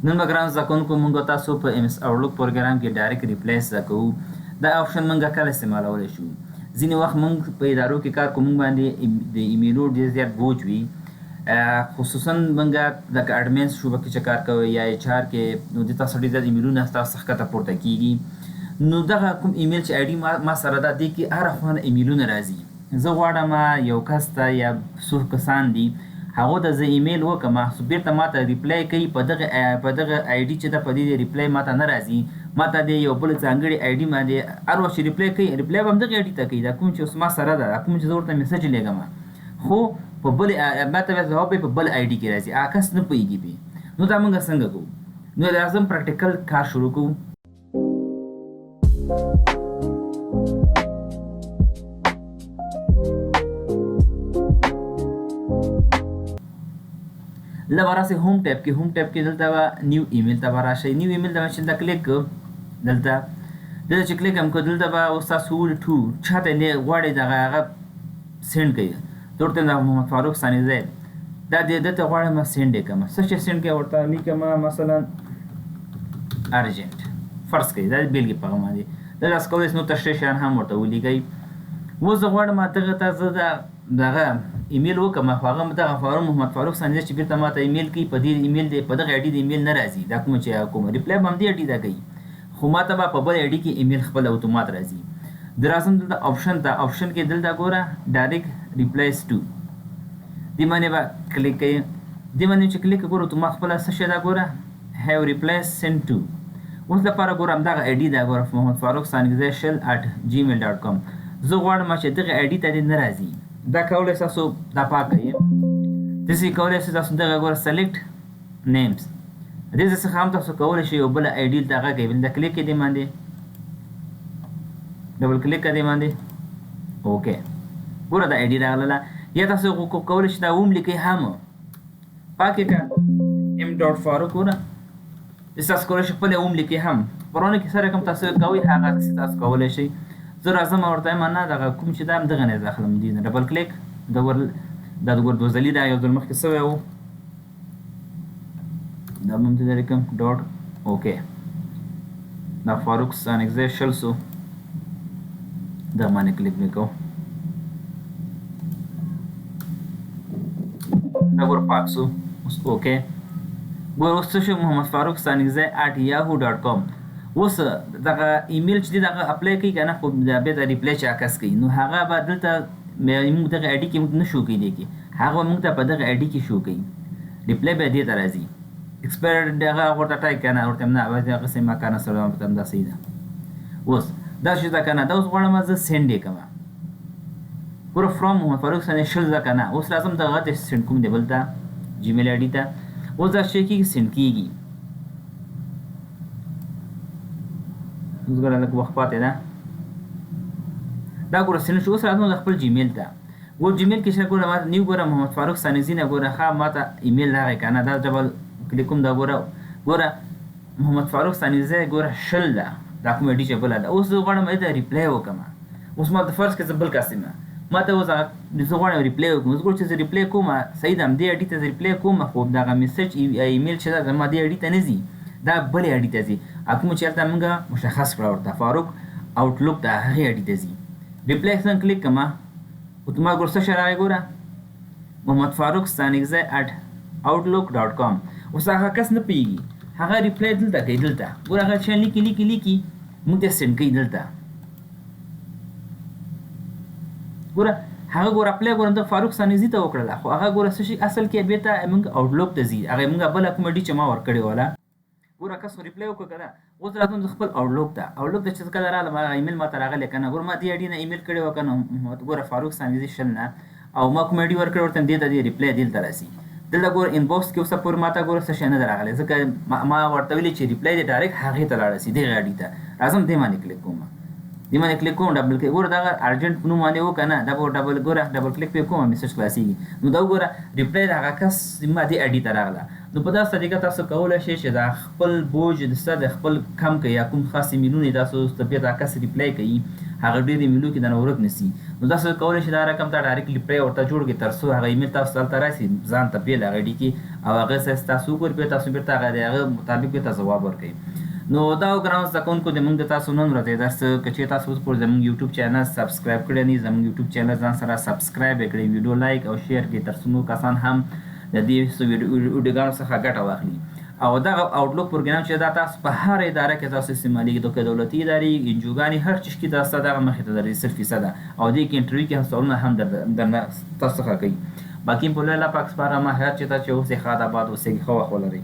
نن به ګران زده کوونکو موږ تاسو په ایم ایس آوټلوک پروګرام کې ډایرکټ ریپلی زده کوو. دا آپشن موږ کله استعمالولی شو؟ ځینې وخت موږ په ادارو کې کار کوو، موږ باندې د ایمیلو ډېر زیات بوج وي، خصوصا موږ لکه اډمنس شعبه کې چې کار کوئ یا ایچ آر کې، نو د تاسو ډېر زیات ایمیلونه ستاسو څخه ښکته پورته کېږي. نو دغه کوم ایمیل چې آی ډي ما سره ده، دې کې هره خوا نه ایمیلونه راځي. زه غواړم یو کس ته یا څو کسان دي هغو ته زه ایمیل وکړم، خو بېرته ما ته ریپلی کوي په دغه آی ډي چې ده، په دې ریپلی ما ته نه راځي. ما ته د یو بل ځانګړي آی ډي باندې هر وخت چې ریپلی کوي، ریپلی به همدغې آی ډي ته کوي، دا کوم چې اوس ما سره ده، دا کوم چې زه ورته میسج لیږم، خو په بل ما ته بیا ځواب په بل آی ډي کې راځي، هغه کس نه پوهېږي پرې. نو دا موږ څنګه کوو؟ نو راځم پریکټیکل کار شروع کوو. لبه راسئ هوم ټیب کې دلته به نیو ایمیل ته به راشئ. نیو ایمیل ته چې دلته کلیک دلته چې کلیک هم کړو، دلته به اوس تاسو ټو چاته غواړئ دغه هغه سینډ کوي. ورته د محمد فاروق ثانیزی دا دته غواړم سینډ یې کړم. څه چې سینډ کوي ورته لیکم مثلا ارجنټ فرض کړئ، دا بېلګې په هغه باندې دا داسې کولی شئ. نو تشریح شیان هم ورته ولیکئ. اوس زه غواړم دغه ته زه دغه ایمیل وکړم، خو هغه دغه محمد فاروق ثانیزی چې بیرته ما ته ایمیل کوي، په دې ایمیل دی په دغه آی ډي د ایمیل نه راځي، دا کوم چې کوم ریپلی به همدې آی ډي ته کوي، خو ما ته به په بل آی ډي کې ایمیل خپل اتومات راځي. د راځم دلته آپشن ته، آپشن کې دلته ګوره ډایرکټ ریپلیز ټو، دې باندې به کلیک کوئ. دې باندې چې کلیک ګوره اتومات خپله څه شی ده ګوره هیو ریپلیز سینډ ټو. اوس لپاره ګوره همدغه آی ډي ده ګوره محمد فاروق ثانیزی @gmail.com. زه غواړم چې دغه آی ډي ته دې نه راځي. دا کولی شئ تاسو دا پاک کړئ. داسې کولی شئ تاسو دغه ګوره سلیکټ نیمز، دې څخه هم تاسو کولی شئ یو بله آی ډي دغه کوئ، د کلیک کې دې باندې ډبل کلیک کړئ دې باندې اوکې، ګوره دا آی ډي راغله. یا تاسو کولی شئ دا ولیکئ هم پاک یې کړه m.فاروق، ګوره تاسو کولی شئ خپل ولیکئ هم. پرونه کې سره کوم تاسو کوئ هغه تاسو کولی شئ. زه راځم ورته وایم نه دغه کوم چې دا همدغه نه داخلم، دې نه ډبل کلیک دا د ګور دوه ځلي دا یو ځل مخکې سوی و، دا به همدې لرې کړم ډاټ اوکې. دا فاروق ثانیزی شل سو دا باندې کلیک وکړو، دا ګور پاک سو اوس اوکې. ګور اوس څه شو محمد فاروق ثانیزی @yahoo.com. اوس دغه ایمیل چې دی دغه اپلای کوي که نه، خو بیا ریپلی چې عکس کوي، نو هغه به دلته موږ دغه آی ډي کې موږ نه شو کوي، دی کې هغه به موږ ته په دغه آی ډي کې شو کوي، ریپلی به دې ته راځي. ایکسپایر دغه ورته ټایپ که نه، ورته نه هغسې ما کار نه سره همدا صحیح ده. اوس دا چې ده که نه، دا اوس غواړم زه سینډ یې کړم. ګوره فرام محمد فاروق ثانیزی شل ده که نه، اوس راځم دغه ته سینډ کوم دی بل ته جیمیل آی ډي ته. اوس دا شی کېږي سینډ کېږي. اوس ګوره لږ وخت پاتې ده، دا ګوره سینډ شو. اوس راځم د خپل جیمیل ته. ګوره جیمیل کې چې ګوره ما نیو ګوره محمد فاروق ثانیزی نه ګوره ښه ما ته ایمیل راغی که نه، دا ډبل کلیک کوم، دا ګوره محمد فاروق ثانیزی ګوره شل ده، دا کوم آی ډي چې بله ده. اوس زه غواړم دې ته ریپلی وکړم. اوس ما ته فرض کړه زه بل کس یم، ما ته اوس زه غواړم ریپلی وکړم. اوس ګوره چې زه ریپلی کوم صحیح ده، همدې آی ډي ته زه ریپلی کوم، خو دغه میسج ایمیل چې ده زما دې آی ډي ته نه ځي، دا بلې آی ډي ته ځي. کوم چې هلته موږ مشخص کړه ورته فاروق آوټلوک د هغې آی ډي ته ځي. ریپلی څنګه کلیک کړم، اتومات ګوره څه شی راغی ګوره محمد فاروق ثانیزی @outlook.com. اوس هغه کس نه پوهېږي، هغه ریپلی دلته کوي، دلته ګوره هغه شیان لیکي موږ ته سینډ کوي دلته. ګوره هغه ګوره اپلای ګوره د فاروق ثانیزی ته وکړله، خو هغه ګوره څه شي اصل کې بېرته موږ آوټلوک ته ځي، هغه موږ بله کومه ډي چې ما ورکړې وله. ګوره کس خو ریپلی وکړه که نه. اوس راځم د خپل آوټلوک ته چې کله راغلم هغه ایمیل ما ته راغلی که نه، ګوره ما دې آی ډي نه ایمیل کړی وه که نه ګوره فاروق ثانیزی شل نه، او ما کوم آی ډي ورکړی ورته دې ته دې ریپلی دلته راسي. دلته ګوره انباکس کې اوسه پورې ما ته ګوره څه شی نه ده راغلی، ځکه ما ورته ویلي چې ریپلی دې ډایرکټ هغې ته لاړه سي، دغې آی ډي ته. راځم دې باندې کلیک کوم، دې باندې کلیک کوم، ډبل کلیک ګوره دغه ارجنټ نوم باندې و که نه، دا به ډبل ګوره ډبل کلیک پرې کوم میسج خلاصېږي. نو دا وګوره ریپلی د هغه کس ما دې آی ډي ته راغله. نو په داسې طریقه تاسو کولی شئ چې دا خپل بوج د خپل کم کړئ، یا کوم خاص ایمیلونه تاسو ته بیا دا کس ریپلی کوي هغه ډېر ایمیلو کې دنه ورک نسی. نو تاسو کولی شئ دا رقم ته ډایرکټلی پرې ورته جوړ کړئ تر څو هغه ایمیل تاسو دلته راسي ځان ته بېل هغه ډي کې او هغه تاسو وګورئ بیا تاسو بېرته هغه د هغه مطابق بېرته ځواب ورکوئ. نو دا ګرانو زده کوونکو د موږ د تاسو نن ورځې درس که چېرې تاسو اوس پورې زموږ یوټیوب چینل سبسکرایب کړی نه زموږ یوټیوب چینل ځان سره سبسکرایب یې کړئ، ویډیو لایک او شیر کړئ تر څو نور کسان هم د دې ویډیوګانو څخه ګټه واخلي. او دغه آوټلوک پروګرام چې دا تاسو په هر اداره کې تاسو استعمالېږي، که دولتي ادارې انجوګانې هر چیز کې تاسو دغه مخې ته درځي 0% او دې کې انټرویو کې هم سوالونه هم درنه تاسو څخه کوي. باقي په لوی الله پاک سپارم هر چېرته چې اوسئ ښاد آباد اوسئ ښه وخت ولرئ.